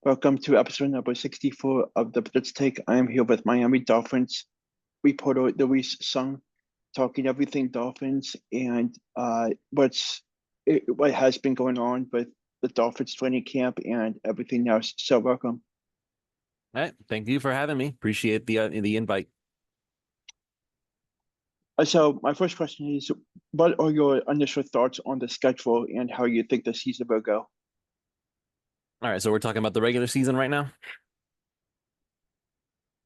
Welcome to episode number 64 of the Blitz Take. I am here with Miami Dolphins reporter Luis Sung, talking everything Dolphins and what has been going on with the Dolphins training camp and everything else. So welcome. All right, thank you for having me. Appreciate the invite. So my first question is, what are your initial thoughts on the schedule and how you think the season will go? All right, so we're talking about the regular season right now.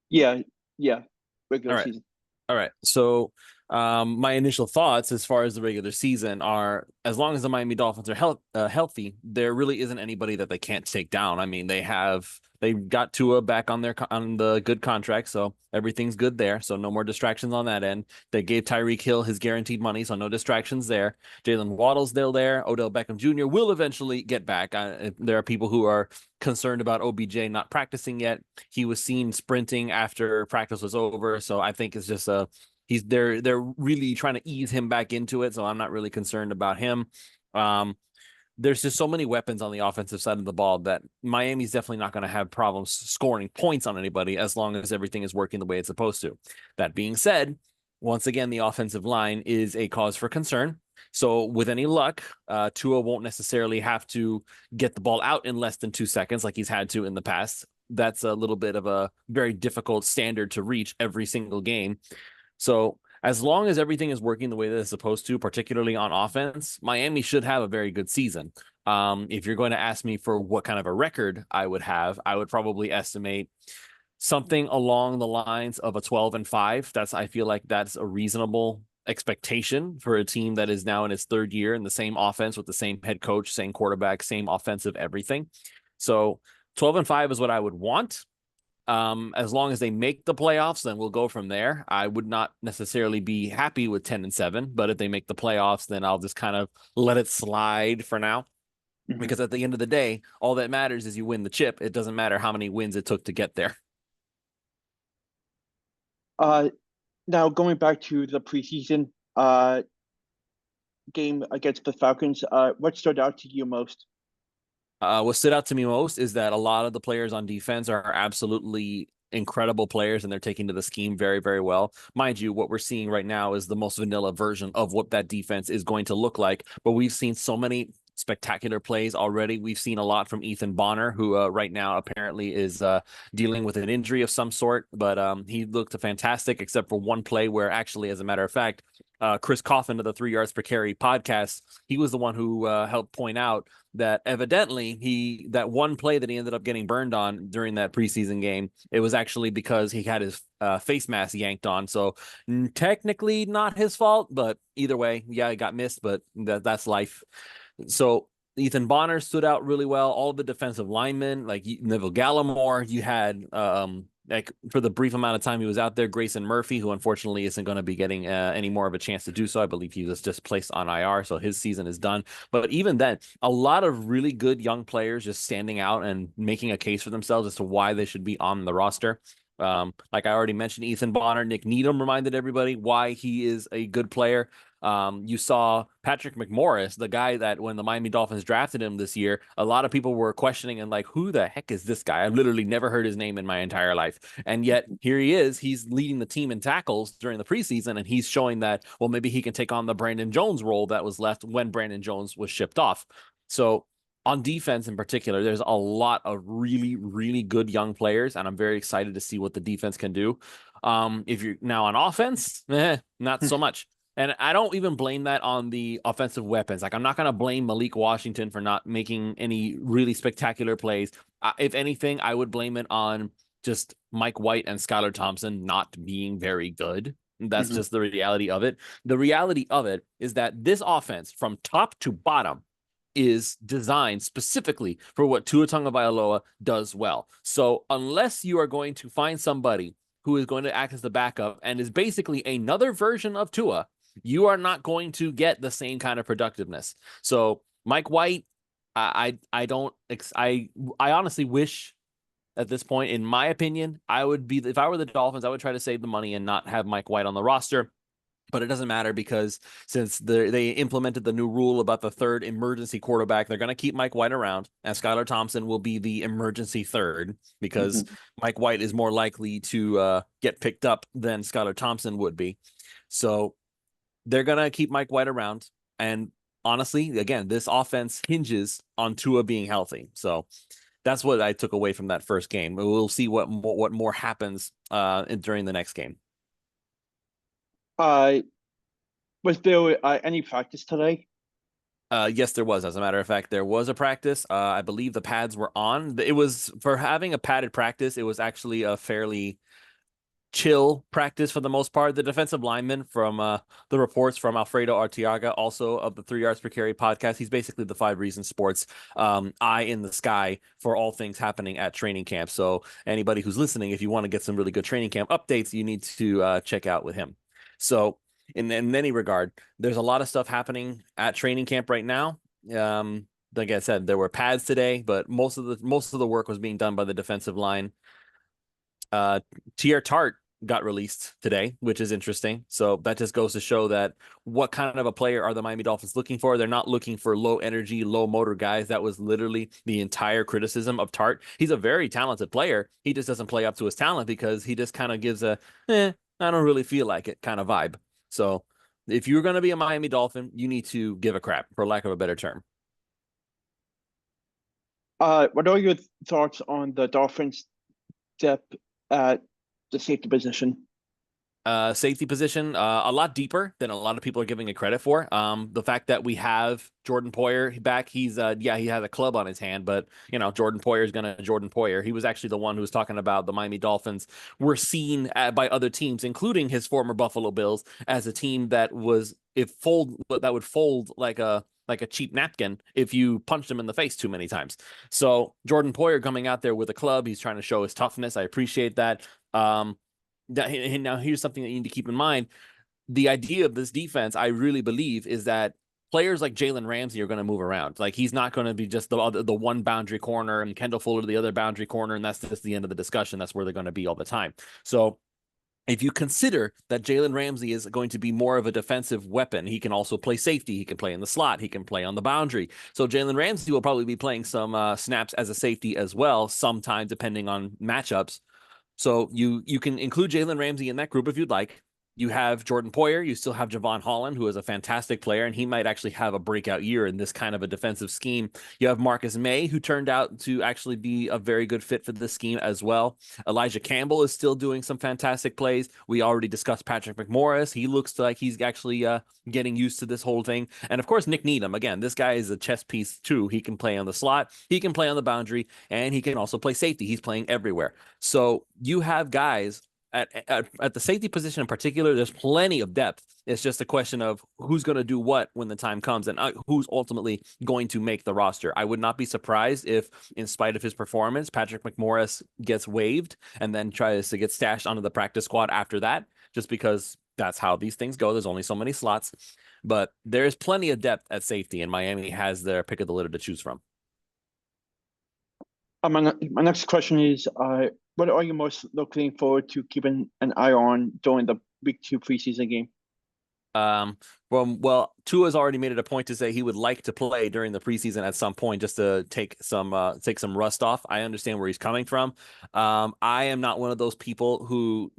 Yeah, All regular right. season. All right. So, my initial thoughts as far as the regular season are, as long as the Miami Dolphins are healthy, there really isn't anybody that they can't take down. I mean, they got Tua back on on the good contract, so everything's good there. So no more distractions on that end. They gave Tyreek Hill his guaranteed money, so no distractions there. Jalen Waddle's still there. Odell Beckham Jr. will eventually get back. There are people who are concerned about OBJ not practicing yet. He was seen sprinting after practice was over, so I think it's just they're really trying to ease him back into it, so I'm not really concerned about him. There's just so many weapons on the offensive side of the ball that Miami's definitely not going to have problems scoring points on anybody as long as everything is working the way it's supposed to. That being said, once again, the offensive line is a cause for concern. So with any luck, Tua won't necessarily have to get the ball out in less than 2 seconds like he's had to in the past. That's a little bit of a very difficult standard to reach every single game. So as long as everything is working the way that it's supposed to, particularly on offense, Miami should have a very good season. If you're going to ask me for what kind of a record I would have, I would probably estimate something along the lines of a 12-5. I feel like that's a reasonable expectation for a team that is now in its third year in the same offense with the same head coach, same quarterback, same offensive everything. So 12-5 is what I would want. As long as they make the playoffs, then we'll go from there. I would not necessarily be happy with 10-7, but if they make the playoffs, then I'll just kind of let it slide for now. Mhm. Because at the end of the day, all that matters is you win the chip. It doesn't matter how many wins it took to get there. Now going back to the preseason game against the Falcons, what stood out to you most? What stood out to me most is that a lot of the players on defense are absolutely incredible players and they're taking to the scheme very, very well. Mind you, what we're seeing right now is the most vanilla version of what that defense is going to look like. But we've seen so many spectacular plays already. We've seen a lot from Ethan Bonner, who right now apparently is dealing with an injury of some sort, but he looked fantastic except for one play where actually, as a matter of fact, Chris Coffin of the 3 Yards Per Carry podcast, he was the one who helped point out that evidently that one play that he ended up getting burned on during that preseason game, it was actually because he had his face mask yanked on. So technically not his fault, but either way, yeah, it got missed, but that's life. So Ethan Bonner stood out really well. All the defensive linemen, like Neville Gallimore, you had like for the brief amount of time he was out there, Grayson Murphy, who unfortunately isn't going to be getting any more of a chance to do so. I believe he was just placed on IR, so his season is done. But even then, a lot of really good young players just standing out and making a case for themselves as to why they should be on the roster. Like I already mentioned, Ethan Bonner, Nick Needham reminded everybody why he is a good player. You saw Patrick McMorris, the guy that when the Miami Dolphins drafted him this year, a lot of people were questioning and like, who the heck is this guy? I've literally never heard his name in my entire life. And yet here he is. He's leading the team in tackles during the preseason, and he's showing that, well, maybe he can take on the Brandon Jones role that was left when Brandon Jones was shipped off. So on defense in particular, there's a lot of really, really good young players, and I'm very excited to see what the defense can do. If you're now on offense, not so much. And I don't even blame that on the offensive weapons. Like, I'm not going to blame Malik Washington for not making any really spectacular plays. If anything, I would blame it on just Mike White and Skylar Thompson not being very good. That's just the reality of it. The reality of it is that this offense, from top to bottom, is designed specifically for what Tua Tagovailoa does well. So unless you are going to find somebody who is going to act as the backup and is basically another version of Tua, you are not going to get the same kind of productiveness. So Mike White, I honestly wish at this point, in my opinion, if I were the Dolphins, I would try to save the money and not have Mike White on the roster. But it doesn't matter because since they implemented the new rule about the third emergency quarterback, they're going to keep Mike White around, and Skylar Thompson will be the emergency third because Mhm. Mike White is more likely to get picked up than Skylar Thompson would be. So they're going to keep Mike White around. And honestly, again, this offense hinges on Tua being healthy. So that's what I took away from that first game. We'll see what more happens during the next game. Uh, was there any practice today? Yes, there was. As a matter of fact, there was a practice. I believe the pads were on. It was for having a padded practice. It was actually a fairly chill practice for the most part. The defensive lineman from the reports from Alfredo Arteaga, also of the 3 Yards Per Carry podcast. He's basically the 5 Reasons Sports eye in the sky for all things happening at training camp. So anybody who's listening, if you want to get some really good training camp updates, you need to check out with him. So in any regard, there's a lot of stuff happening at training camp right now. Like I said, there were pads today, but most of the work was being done by the defensive line. Tier Tart got released today, which is interesting. So that just goes to show that what kind of a player are the Miami Dolphins looking for? They're not looking for low energy, low motor guys. That was literally the entire criticism of Tart. He's a very talented player. He just doesn't play up to his talent because he just kind of gives a, I don't really feel like it kind of vibe. So if you're going to be a Miami Dolphin, you need to give a crap, for lack of a better term. What are your thoughts on the Dolphins' depth at the safety position? Safety position, a lot deeper than a lot of people are giving it credit for. The fact that we have Jordan Poyer back, he's he has a club on his hand, but Jordan Poyer is gonna Jordan Poyer. He was actually the one who was talking about the Miami Dolphins were seen by other teams, including his former Buffalo Bills, as a team that would fold like a cheap napkin if you punched him in the face too many times. So Jordan Poyer coming out there with a club, he's trying to show his toughness. I appreciate that. Now, here's something that you need to keep in mind. The idea of this defense, I really believe, is that players like Jalen Ramsey are going to move around. Like, he's not going to be just the one boundary corner and Kendall Fuller the other boundary corner, and that's just the end of the discussion. That's where they're going to be all the time. So if you consider that Jalen Ramsey is going to be more of a defensive weapon, he can also play safety. He can play in the slot. He can play on the boundary. So Jalen Ramsey will probably be playing some snaps as a safety as well, sometimes depending on matchups. So you can include Jalen Ramsey in that group if you'd like. You have Jordan Poyer. You still have Javon Holland, who is a fantastic player, and he might actually have a breakout year in this kind of a defensive scheme. You have Marcus May, who turned out to actually be a very good fit for this scheme as well. Elijah Campbell is still doing some fantastic plays. We already discussed Patrick McMorris. He looks like he's actually getting used to this whole thing. And of course, Nick Needham. Again, this guy is a chess piece too. He can play on the slot, he can play on the boundary, and he can also play safety. He's playing everywhere. So you have guys at the safety position in particular. There's plenty of depth. It's just a question of who's going to do what when the time comes, and who's ultimately going to make the roster. I would not be surprised if, in spite of his performance, Patrick McMorris gets waived and then tries to get stashed onto the practice squad after that, just because that's how these things go. There's only so many slots, but there's plenty of depth at safety, and Miami has their pick of the litter to choose from. My next question is, what are you most looking forward to keeping an eye on during the Week 2 preseason game? Well, Tua's already made it a point to say he would like to play during the preseason at some point just to take some rust off. I understand where he's coming from. I am not one of those people who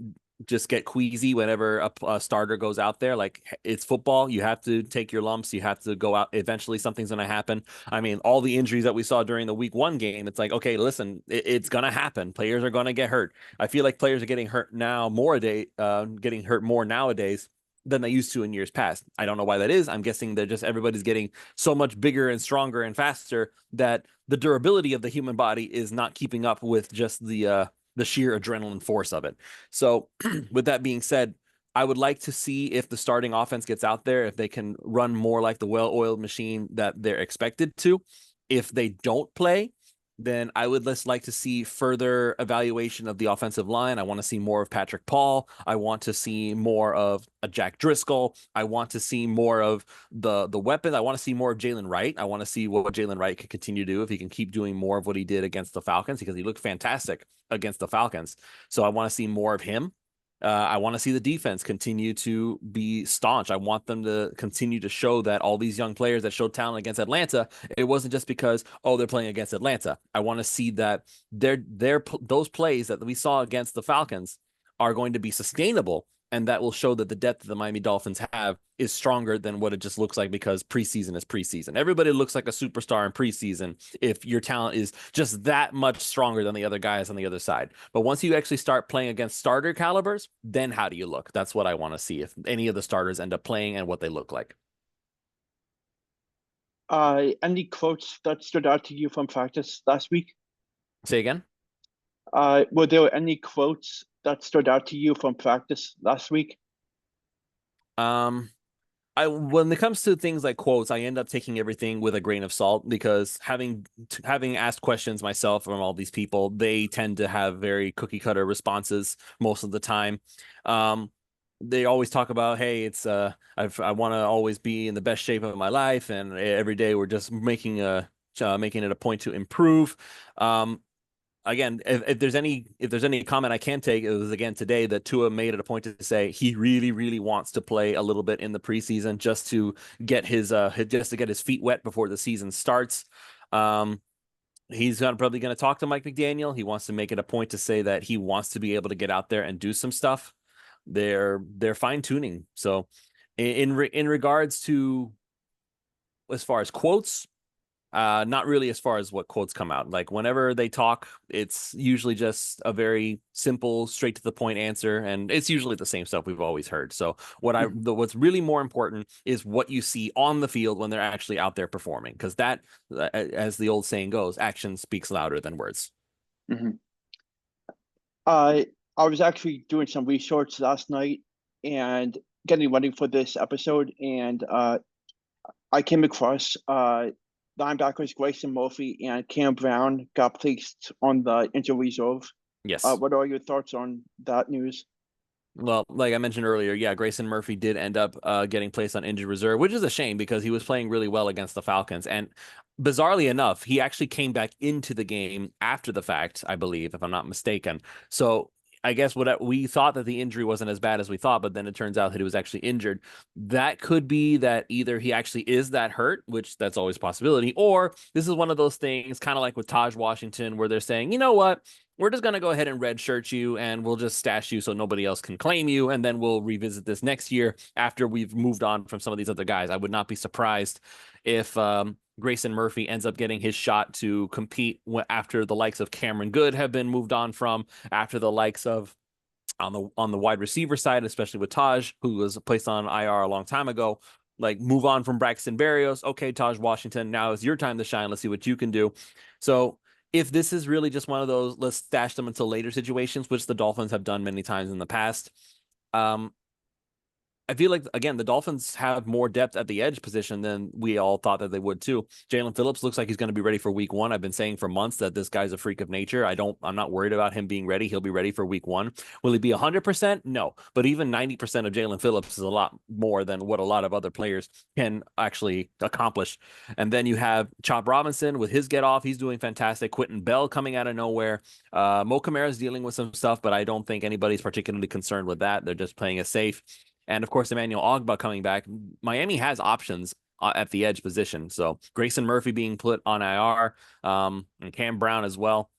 just get queasy whenever a starter goes out there. Like, it's football. You have to take your lumps. You have to go out. Eventually something's going to happen. I mean, all the injuries that we saw during the week 1 game, it's like, okay, listen, it's going to happen. Players are going to get hurt. I feel like players are getting hurt now getting hurt more nowadays than they used to in years past. I don't know why that is. I'm guessing that just everybody's getting so much bigger and stronger and faster that the durability of the human body is not keeping up with just the sheer adrenaline force of it. So with that being said, I would like to see if the starting offense gets out there, if they can run more like the well-oiled machine that they're expected to. If they don't play, then I would just like to see further evaluation of the offensive line. I want to see more of Patrick Paul. I want to see more of a Jack Driscoll. I want to see more of the weapons. I want to see more of Jalen Wright. I want to see what Jalen Wright can continue to do, if he can keep doing more of what he did against the Falcons, because he looked fantastic against the Falcons. So I want to see more of him. I want to see the defense continue to be staunch. I want them to continue to show that all these young players that showed talent against Atlanta, it wasn't just because, oh, they're playing against Atlanta. I want to see that those plays that we saw against the Falcons are going to be sustainable, and that will show that the depth that the Miami Dolphins have is stronger than what it just looks like, because preseason is preseason. Everybody looks like a superstar in preseason if your talent is just that much stronger than the other guys on the other side. But once you actually start playing against starter calibers, then how do you look? That's what I want to see, if any of the starters end up playing and what they look like. Any quotes that stood out to you from practice last week? Say again? Were there any quotes that stood out to you from practice last week? When it comes to things like quotes, I end up taking everything with a grain of salt, because having asked questions myself from all these people, they tend to have very cookie cutter responses most of the time. They always talk about, hey, it's I want to always be in the best shape of my life, and every day we're just making it a point to improve. Again, if there's any comment I can take, it was again today that Tua made it a point to say he really, really wants to play a little bit in the preseason just to get his feet wet before the season starts. He's probably going to talk to Mike McDaniel. He wants to make it a point to say that he wants to be able to get out there and do some stuff. They're fine tuning. So in regards to as far as quotes, not really as far as what quotes come out. Like whenever they talk, it's usually just a very simple, straight to the point answer, and it's usually the same stuff we've always heard. So what's really more important is what you see on the field when they're actually out there performing, because that, as the old saying goes, action speaks louder than words. Mm-hmm. I was actually doing some research last night and getting ready for this episode, and I came across linebackers Grayson Murphy and Cam Brown got placed on the injury reserve. Yes. What are your thoughts on that news? Well, like I mentioned earlier, yeah, Grayson Murphy did end up getting placed on injured reserve, which is a shame because he was playing really well against the Falcons. And bizarrely enough, he actually came back into the game after the fact, I believe, if I'm not mistaken. So I guess what we thought that the injury wasn't as bad as we thought, but then it turns out that he was actually injured. That could be that either he actually is that hurt, which that's always a possibility, or this is one of those things, kind of like with Taj Washington, where they're saying, you know what? We're just going to go ahead and redshirt you, and we'll just stash you so nobody else can claim you. And then we'll revisit this next year after we've moved on from some of these other guys. I would not be surprised if Grayson Murphy ends up getting his shot to compete after the likes of Cameron Good have been moved on from, after the likes of on the wide receiver side, especially with Taj, who was placed on IR a long time ago. Like, move on from Braxton Berrios. Okay, Taj Washington, now is your time to shine. Let's see what you can do. So if this is really just one of those let's stash them until later situations, which the Dolphins have done many times in the past, I feel like, again, the Dolphins have more depth at the edge position than we all thought that they would too. Jalen Phillips looks like he's going to be ready for week 1. I've been saying for months that this guy's a freak of nature. I'm not worried about him being ready. He'll be ready for week 1. Will he be 100%? No, but even 90% of Jalen Phillips is a lot more than what a lot of other players can actually accomplish. And then you have Chop Robinson with his get off. He's doing fantastic. Quentin Bell coming out of nowhere. Mo Kamara's dealing with some stuff, but I don't think anybody's particularly concerned with that. They're just playing it safe. And of course, Emmanuel Ogbah coming back. Miami has options at the edge position. So Grayson Murphy being put on IR, and Cam Brown as well.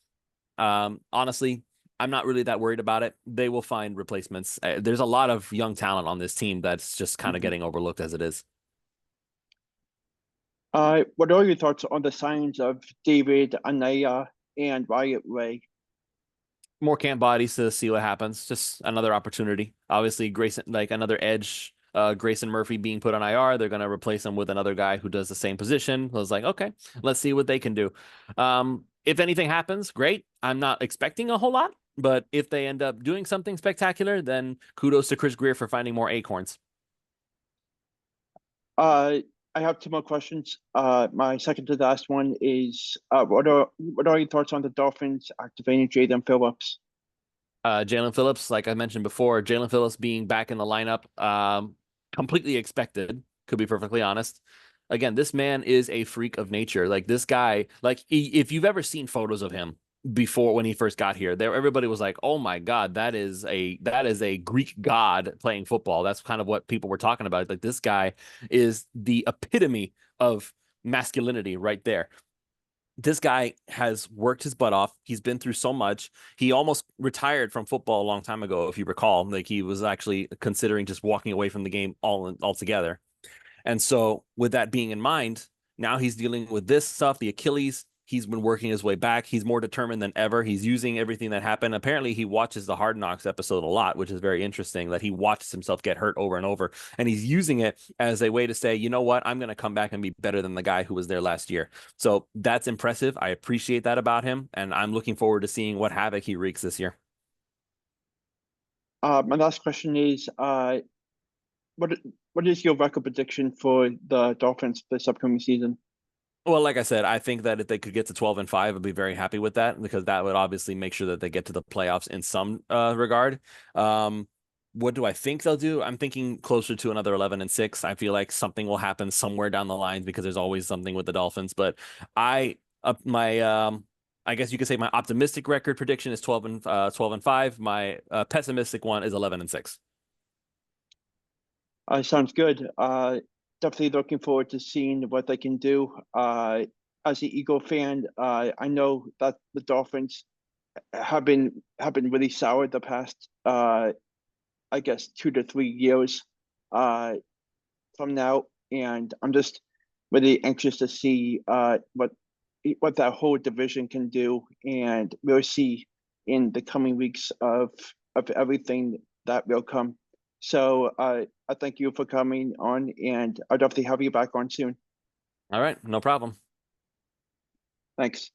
Honestly, I'm not really that worried about it. They will find replacements. There's a lot of young talent on this team that's just kind of getting overlooked as it is. What are your thoughts on the signs of David Anaya and Wyatt Ray? More camp bodies to see what happens. Just another opportunity. Obviously, Grayson, like another edge, Grayson Murphy being put on IR. They're going to replace him with another guy who does the same position. I was like, okay, let's see what they can do. If anything happens, great. I'm not expecting a whole lot, but if they end up doing something spectacular, then kudos to Chris Greer for finding more acorns. I have 2 more questions. My second to last one is what are your thoughts on the Dolphins activating Jalen Phillips? Jalen Phillips, like I mentioned before, Jalen Phillips being back in the lineup, completely expected, could be perfectly honest. Again, this man is a freak of nature. Like, this guy, like, if you've ever seen photos of him, before when he first got here. There, everybody was like, "Oh my God, that is a Greek god playing football." That's kind of what people were talking about. Like this guy is the epitome of masculinity right there. This guy has worked his butt off. He's been through so much. He almost retired from football a long time ago, if you recall. Like he was actually considering just walking away from the game altogether. And so, with that being in mind, now he's dealing with this stuff, the Achilles. He's been working his way back. He's more determined than ever. He's using everything that happened. Apparently, he watches the Hard Knocks episode a lot, which is very interesting that he watches himself get hurt over and over. And he's using it as a way to say, you know what? I'm going to come back and be better than the guy who was there last year. So that's impressive. I appreciate that about him. And I'm looking forward to seeing what havoc he wreaks this year. My last question is, what what is your record prediction for the Dolphins this upcoming season? Well, like I said, I think that if they could get to 12-5, I'd be very happy with that because that would obviously make sure that they get to the playoffs in some regard. What do I think they'll do? I'm thinking closer to another 11-6. I feel like something will happen somewhere down the line because there's always something with the Dolphins. But my I guess you could say my optimistic record prediction is 12-5. My pessimistic one is 11-6. Sounds good. Definitely looking forward to seeing what they can do. As an Eagle fan, I know that the Dolphins have been really sour the past, I guess, 2 to 3 years from now, and I'm just really anxious to see what that whole division can do, and we'll see in the coming weeks of everything that will come. So I thank you for coming on, and I'll definitely have you back on soon. All right, no problem. Thanks.